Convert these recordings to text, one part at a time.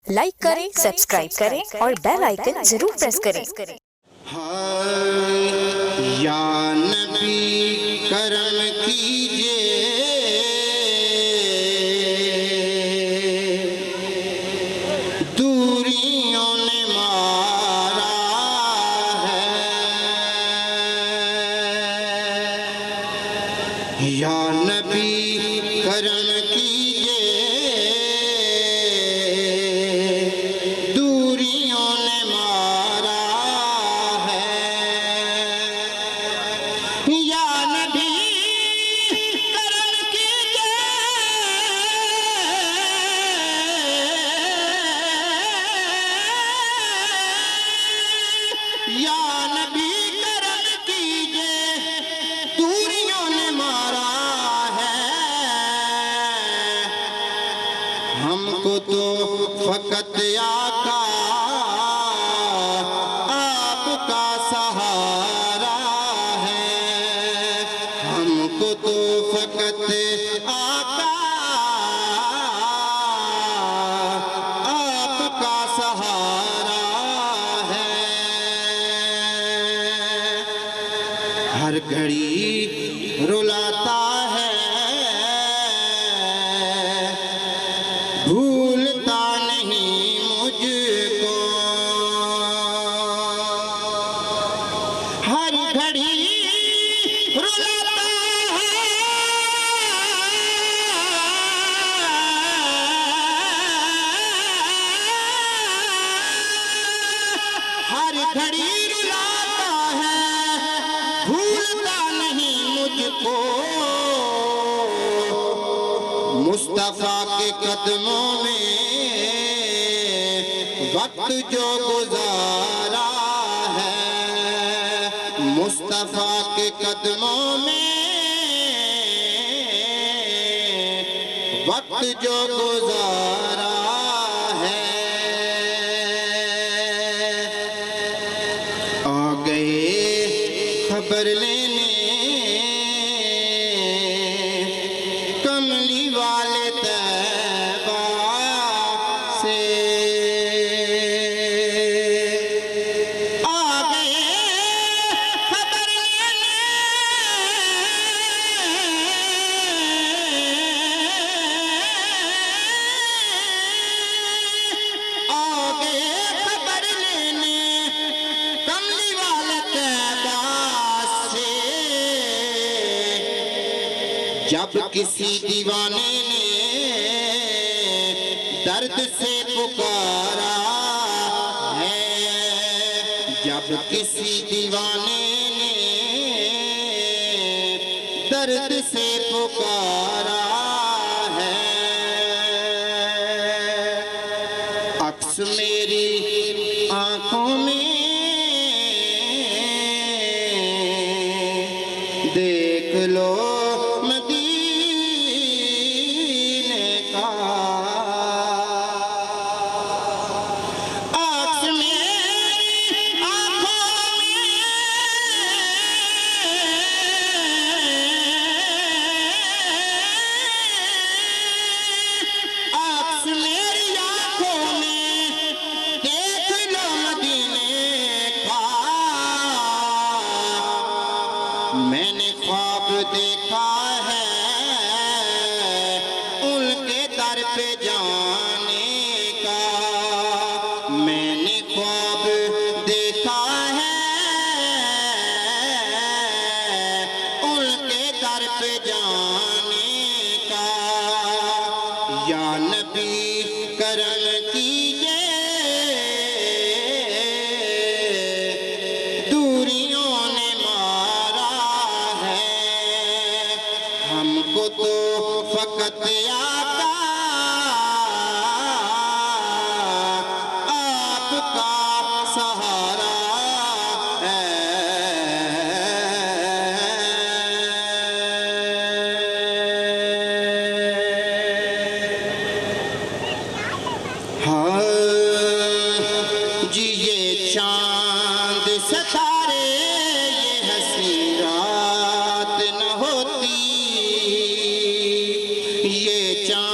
Like کریں، subscribe کریں اور بیل آئیکن ضرور پریس کریں۔ یا نبی کرم کیجئے، دوریوں نے مارا ہے۔ یا نبی کرم کیجئے، دوریوں نے مارا ہے۔ یا نبی کرم کیجئے، یا نبی کرم کیجئے، دوریوں نے مارا ہے۔ ہم کو تو فقط آقا آپ کا سہارا ہے۔ ہم کو تو فقط آقا آپ کا سہارا ہے۔ ہر گھڑی رلاتا ہے، بھولتا نہیں مجھ کو۔ ہر گھڑی رلاتا ہے، ہر گھڑی رلاتا ہے، بھولتا نہیں مجھ کو۔ مصطفیٰ کے قدموں میں وقت جو گزارا ہے، مصطفیٰ کے قدموں میں وقت جو گزارا ہے۔ آ گئے خبر لینے کملی والے طیبہ سے، آ گئے خبر لینے آ گئے خبر لینے کملی والے طیبہ سے۔ جب کسی دیوانے نے درد سے پکارا ہے، جب کسی دیوانے نے درد سے پکارا ہے، عکس میری آنکھوں میں دیکھ لو مدینے کا، عکس میری آنکھوں میں عکس میری آنکھوں میں دیکھ لو مدینے کا۔ میں نے خواب دیکھا ہے ان کے در پہ جانے کا، میں نے خواب دیکھا ہے ان کے در پہ جانے کا۔ یا نبی کرم کیجئے، دوریوں نے مارا ہے۔ ہم کو تو فقط آقا آپ کا سہارا ہے۔ ہاں جی، یہ چاند ستارے یہ حسین رات نہ ہوتی، یہ چاند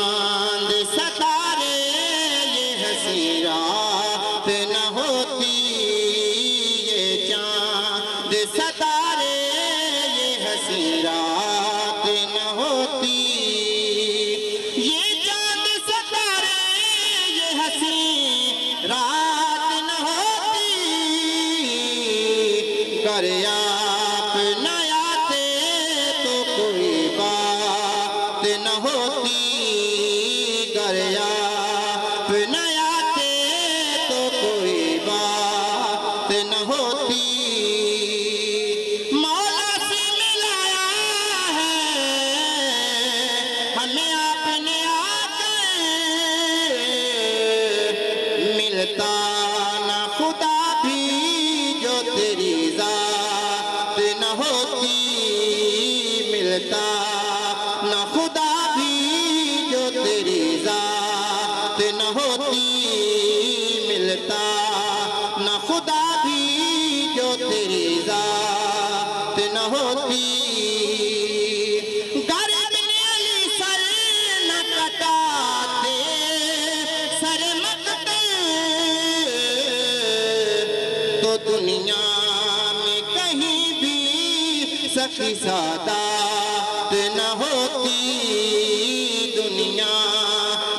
سخی سادات نہ ہوتی دنیا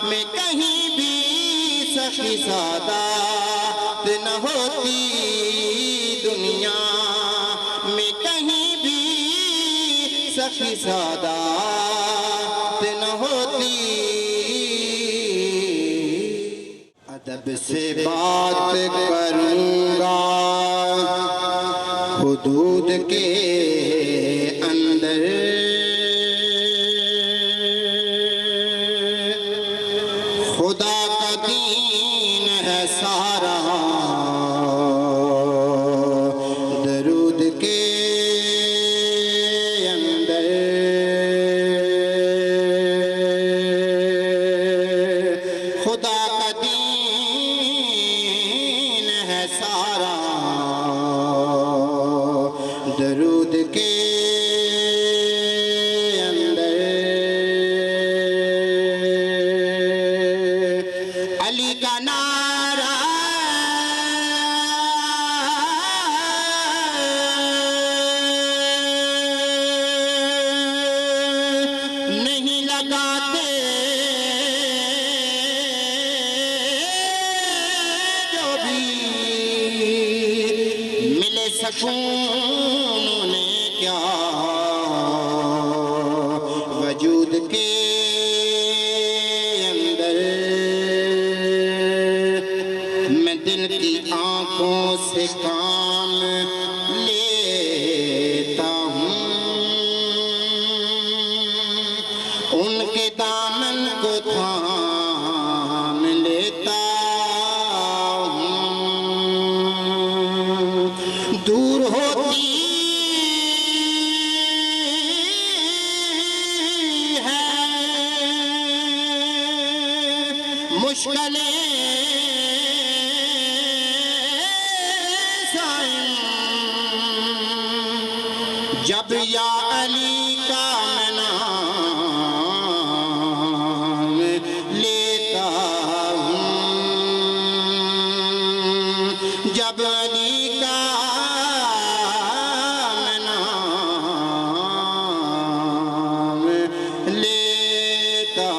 میں کہیں بھی سخی سادات نہ ہوتی دنیا میں کہیں بھی سخی سادات نہ ہوتی ادب سے بات کروں گا حدود کے اندر خدا کا دین ہے سارا درود کے اندر خدا کا دین ہے سارا درود کے اندر علی کا نعرہ نہیں لگاتے جو بھی ملے سکون انہیں کیا وجود کے اندر میں دل کی آنکھوں سے کام لیتا ہوں ان کے دامن کو تھام لیتا ہوں دور ہوتی ہے مشکلیں جب یا علی کا میں نام لیتا ہوں جب علی کا میں نام لیتا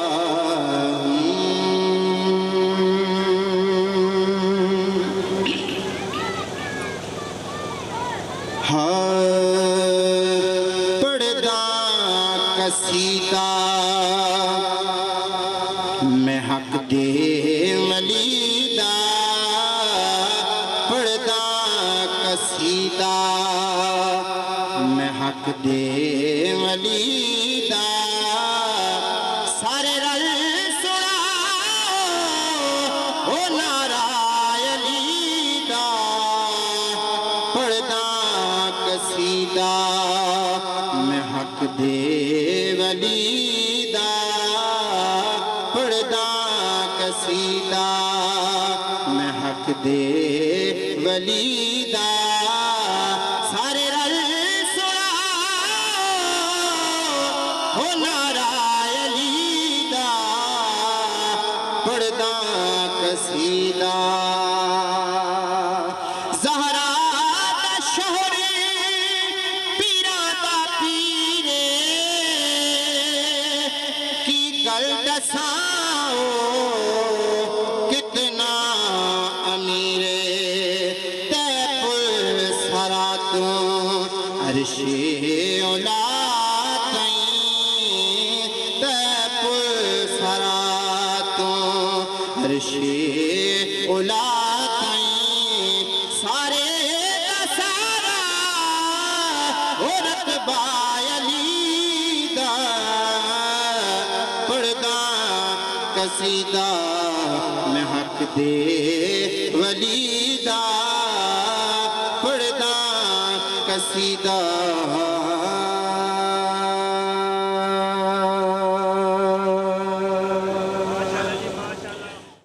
ہوں پردہ کسیدہ میں حق دے ولیدہ پردہ کسیدہ میں حق دے ولیدہ سارے رل سنا ہو نعرہ علیدہ پردہ کسیدہ میں حق دے ولیدہ پردہ کسیدہ میں حق دے ولیدہ سارے رل سنا ہو نعرہ علیدہ پردہ کسیدہ زہرا دا شہری پیرا دا پیرے کی گل دساؤ کتنا امیرے تے پل سراتوں عرش اولا تائیں تے پل سراتوں عرش اولا تائیں سارے دا سارا ہو رتبہ علیدہ پردہ کسیدہ میں حق دے ولیدہ پردہ کسیدہ